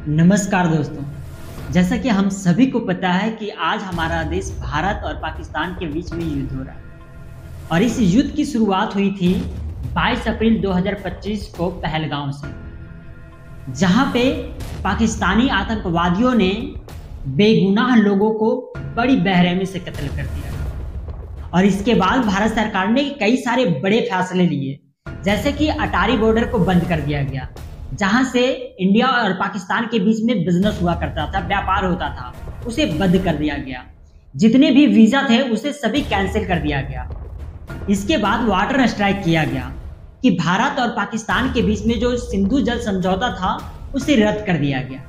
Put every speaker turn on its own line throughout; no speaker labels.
नमस्कार दोस्तों। जैसा कि हम सभी को पता है कि आज हमारा देश भारत और पाकिस्तान के बीच में युद्ध हो रहा है और इस युद्ध की शुरुआत हुई थी 22 अप्रैल 2025 को पहलगाम से, जहां पे पाकिस्तानी आतंकवादियों ने बेगुनाह लोगों को बड़ी बेरहमी से कत्ल कर दिया। और इसके बाद भारत सरकार ने कई सारे बड़े फैसले लिए, जैसे कि अटारी बॉर्डर को बंद कर दिया गया, जहां से इंडिया और पाकिस्तान के बीच में बिजनेस हुआ करता था, व्यापार होता था, उसे बंद कर दिया गया। जितने भी वीजा थे उसे सभी कैंसिल कर दिया गया। इसके बाद वाटर स्ट्राइक किया गया कि भारत और पाकिस्तान के बीच में जो सिंधु जल समझौता था उसे रद्द कर दिया गया।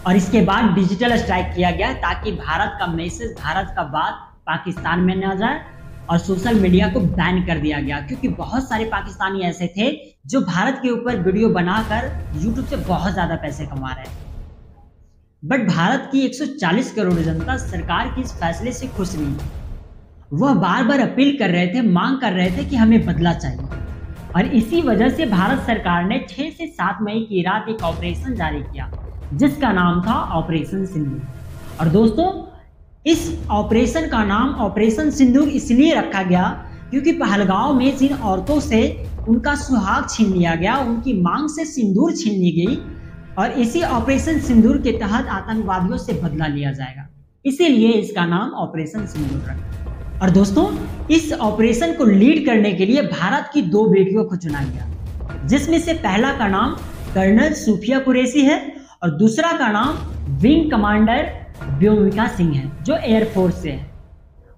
और इसके बाद डिजिटल स्ट्राइक किया गया ताकि भारत का मैसेज, भारत का बात पाकिस्तान में न जाए, और सोशल मीडिया को बैन कर दिया गया, क्योंकि बहुत सारे पाकिस्तानी ऐसे थे जो भारत के ऊपर वीडियो बनाकर यूट्यूब से बहुत ज्यादा पैसे कमा रहे हैं। बट भारत की 140 करोड़ जनता सरकार के इस फैसले से खुश नहीं है। वह बार बार अपील कर रहे थे, मांग कर रहे थे कि हमें बदला चाहिए। और इसी वजह से भारत सरकार ने 6 से 7 मई की रात एक ऑपरेशन जारी किया, जिसका नाम था ऑपरेशन सिंदूर। और दोस्तों, इस ऑपरेशन का नाम ऑपरेशन सिंदूर इसलिए रखा गया क्योंकि पहलगाम में जिन औरतों से उनका सुहाग छीन लिया गया, उनकी मांग से सिंदूर छीन ली गई, और इसी ऑपरेशन सिंदूर के तहत आतंकवादियों से बदला लिया जाएगा। इसीलिए इसका नाम ऑपरेशन सिंदूर रखा। और दोस्तों, इस ऑपरेशन को लीड करने के लिए भारत की 2 बेटियों को चुना गया, जिसमें से पहला का नाम कर्नल सूफिया कुरैशी है और दूसरा का नाम विंग कमांडर व्योमिका सिंह है, जो एयरफोर्स से है।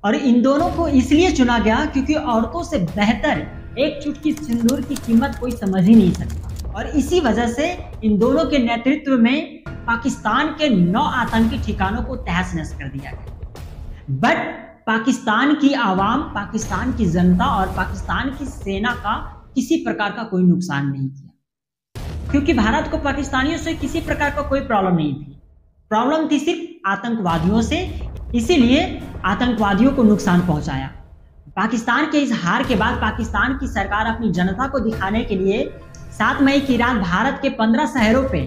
और इन दोनों को इसलिए चुना गया क्योंकि औरतों से बेहतर एक चुटकी सिंदूर की कीमत कोई समझ ही नहीं सकता। और इसी वजह से इन दोनों के नेतृत्व में पाकिस्तान के 9 आतंकी ठिकानों को तहस नहस कर दिया गया। बट पाकिस्तान की आवाम, पाकिस्तान की जनता और पाकिस्तान की सेना का किसी प्रकार का कोई नुकसान नहीं किया, क्योंकि भारत को पाकिस्तानियों से किसी प्रकार का कोई प्रॉब्लम नहीं थी। प्रॉब्लम थी सिर्फ आतंकवादियों से, इसीलिए आतंकवादियों को नुकसान पहुंचाया। पाकिस्तान के इस हार के बाद पाकिस्तान की सरकार अपनी जनता को दिखाने के लिए 7 मई की रात भारत के 15 शहरों पे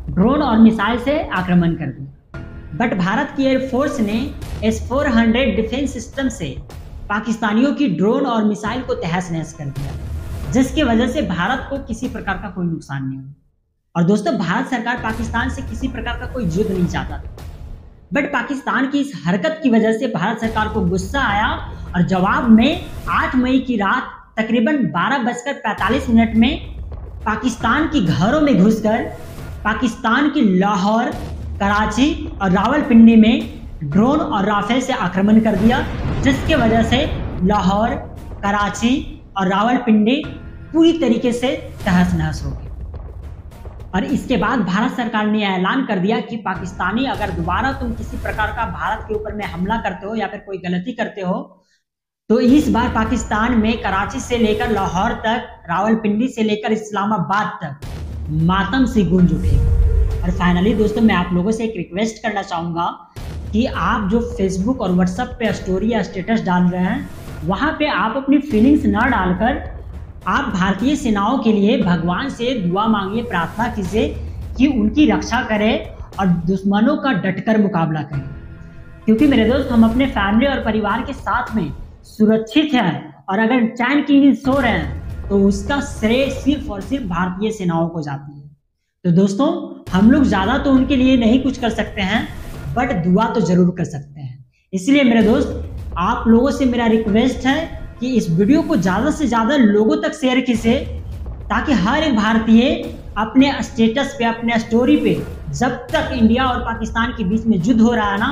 ड्रोन और मिसाइल से आक्रमण कर दिया। बट भारत की एयरफोर्स ने S-400 डिफेंस सिस्टम से पाकिस्तानियों की ड्रोन और मिसाइल को तहस नहस कर दिया, जिसकी वजह से भारत को किसी प्रकार का कोई नुकसान नहीं हुआ। और दोस्तों, भारत सरकार पाकिस्तान से किसी प्रकार का कोई युद्ध नहीं चाहता था, बट पाकिस्तान की इस हरकत की वजह से भारत सरकार को गुस्सा आया और जवाब में 8 मई की रात तकरीबन 12:45 में पाकिस्तान की घरों में घुसकर पाकिस्तान की लाहौर, कराची और रावलपिंडी में ड्रोन और राफेल से आक्रमण कर दिया, जिसके वजह से लाहौर, कराची और रावलपिंडी पूरी तरीके से तहस नहस हो गई। और इसके बाद भारत सरकार ने ऐलान कर दिया कि पाकिस्तानी अगर दोबारा तुम किसी प्रकार का भारत के ऊपर में हमला करते हो या फिर कोई गलती करते हो, तो इस बार पाकिस्तान में कराची से लेकर लाहौर तक, रावलपिंडी से लेकर इस्लामाबाद तक मातम से गूंज उठेगी। और फाइनली दोस्तों, मैं आप लोगों से एक रिक्वेस्ट करना चाहूँगा कि आप जो फेसबुक और व्हाट्सएप पे स्टोरी या स्टेटस डाल रहे हैं, वहाँ पे आप अपनी फीलिंग्स ना डालकर आप भारतीय सेनाओं के लिए भगवान से दुआ मांगिए, प्रार्थना कीजिए कि उनकी रक्षा करें और दुश्मनों का डटकर मुकाबला करें। क्योंकि मेरे दोस्त, हम अपने फैमिली और परिवार के साथ में सुरक्षित हैं, और अगर चैन की नींद सो रहे हैं तो उसका श्रेय सिर्फ और सिर्फ भारतीय सेनाओं को जाती है। तो दोस्तों, हम लोग ज़्यादा तो उनके लिए नहीं कुछ कर सकते हैं, बट दुआ तो जरूर कर सकते हैं। इसलिए मेरे दोस्त, आप लोगों से मेरा रिक्वेस्ट है कि इस वीडियो को ज़्यादा से ज़्यादा लोगों तक शेयर कीजिए, ताकि हर एक भारतीय अपने स्टेटस पे, अपने स्टोरी पे, जब तक इंडिया और पाकिस्तान के बीच में युद्ध हो रहा है ना,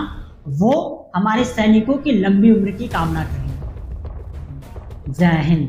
वो हमारे सैनिकों की लंबी उम्र की कामना करें। जय हिंद।